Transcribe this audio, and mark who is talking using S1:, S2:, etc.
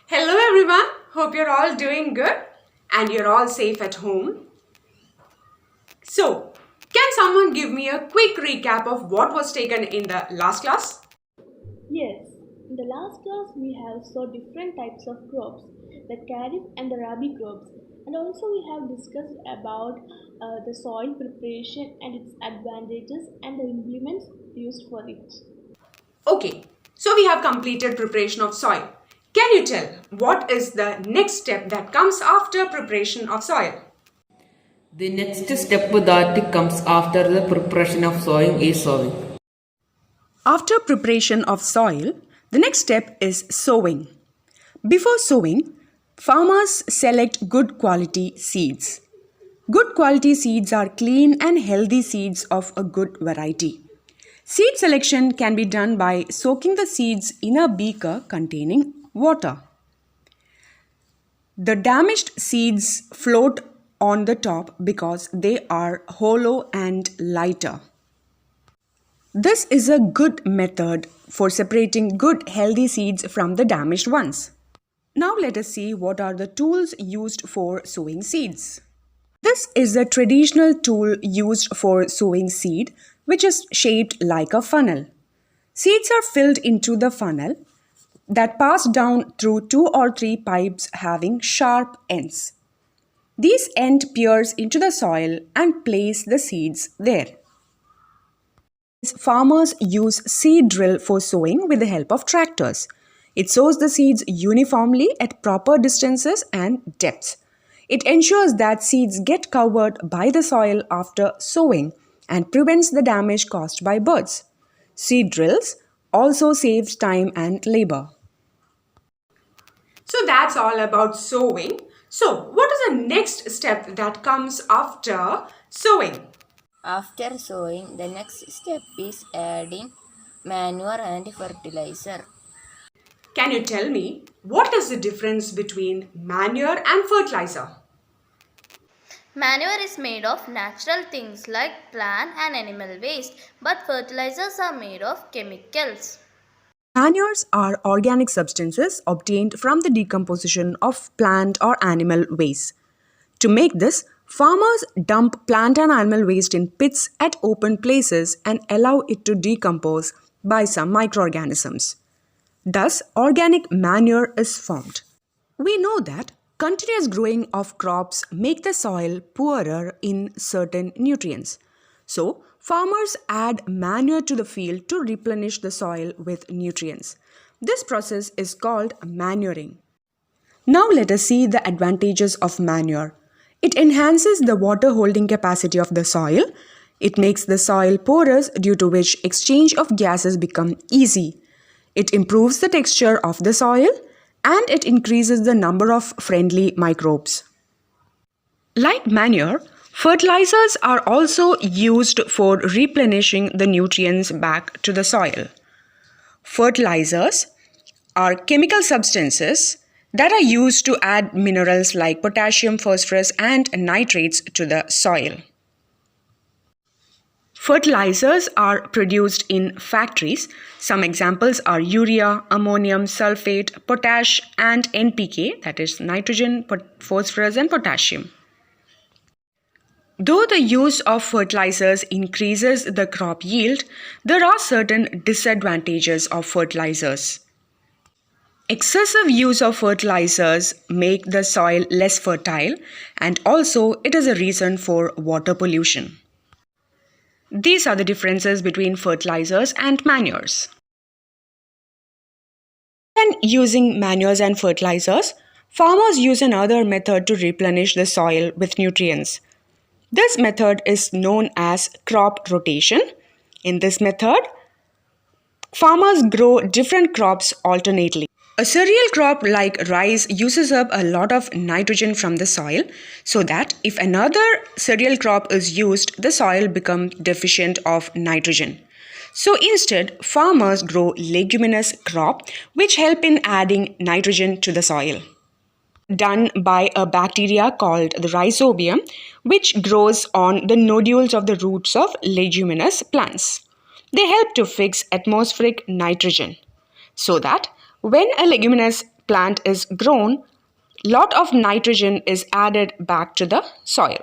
S1: Hello everyone, hope you're all doing good and you're all safe at home. So, can someone give me a quick recap of what was taken in the last class?
S2: Yes, in the last class we have saw different types of crops, the kharif and the rabi crops, and also we have discussed about the soil preparation and its advantages and the implements used for it.
S1: Okay, so we have completed preparation of soil. Can you tell what is the next step that comes after preparation of soil?
S3: The next step that comes after the preparation of sowing is sowing.
S1: After preparation of soil, the next step is sowing. Before sowing, farmers select good quality seeds. Good quality seeds are clean and healthy seeds of a good variety. Seed selection can be done by soaking the seeds in a beaker containing water. The damaged seeds float on the top because they are hollow and lighter. This is a good method for separating good healthy seeds from the damaged ones. Now let us see what are the tools used for sowing seeds. This is a traditional tool used for sowing seed, which is shaped like a funnel. Seeds are filled into the funnel that pass down through 2 or 3 pipes having sharp ends. These ends pierce into the soil and place the seeds there. Farmers use seed drill for sowing with the help of tractors. It sows the seeds uniformly at proper distances and depths. It ensures that seeds get covered by the soil after sowing and prevents the damage caused by birds. Seed drills also saves time and labor. So that's all about sowing. So what is the next step that comes after sowing?
S4: After sowing, the next step is adding manure and fertilizer.
S1: Can you tell me what is the difference between manure and fertilizer?
S5: Manure is made of natural things like plant and animal waste, but fertilizers are made of chemicals.
S1: Manures are organic substances obtained from the decomposition of plant or animal waste. To make this, farmers dump plant and animal waste in pits at open places and allow it to decompose by some microorganisms. Thus, organic manure is formed. We know that continuous growing of crops make the soil poorer in certain nutrients. So, farmers add manure to the field to replenish the soil with nutrients. This process is called manuring. Now let us see the advantages of manure. It enhances the water holding capacity of the soil. It makes the soil porous, due to which exchange of gases become easy. It improves the texture of the soil and it increases the number of friendly microbes. Like manure, fertilizers are also used for replenishing the nutrients back to the soil. Fertilizers are chemical substances that are used to add minerals like potassium, phosphorus, and nitrates to the soil. Fertilizers are produced in factories. Some examples are urea, ammonium sulfate, potash, and NPK, that is nitrogen, phosphorus, and potassium. Though the use of fertilizers increases the crop yield, there are certain disadvantages of fertilizers. Excessive use of fertilizers make the soil less fertile, and also it is a reason for water pollution. These are the differences between fertilizers and manures. When using manures and fertilizers, farmers use another method to replenish the soil with nutrients. This method is known as crop rotation. In this method, farmers grow different crops alternately. A cereal crop like rice uses up a lot of nitrogen from the soil, so that if another cereal crop is used, the soil becomes deficient of nitrogen. So instead, farmers grow leguminous crop which help in adding nitrogen to the soil. Done by a bacteria called the rhizobium, which grows on the nodules of the roots of leguminous plants. They help to fix atmospheric nitrogen. so that when a leguminous plant is grown, lot of nitrogen is added back to the soil.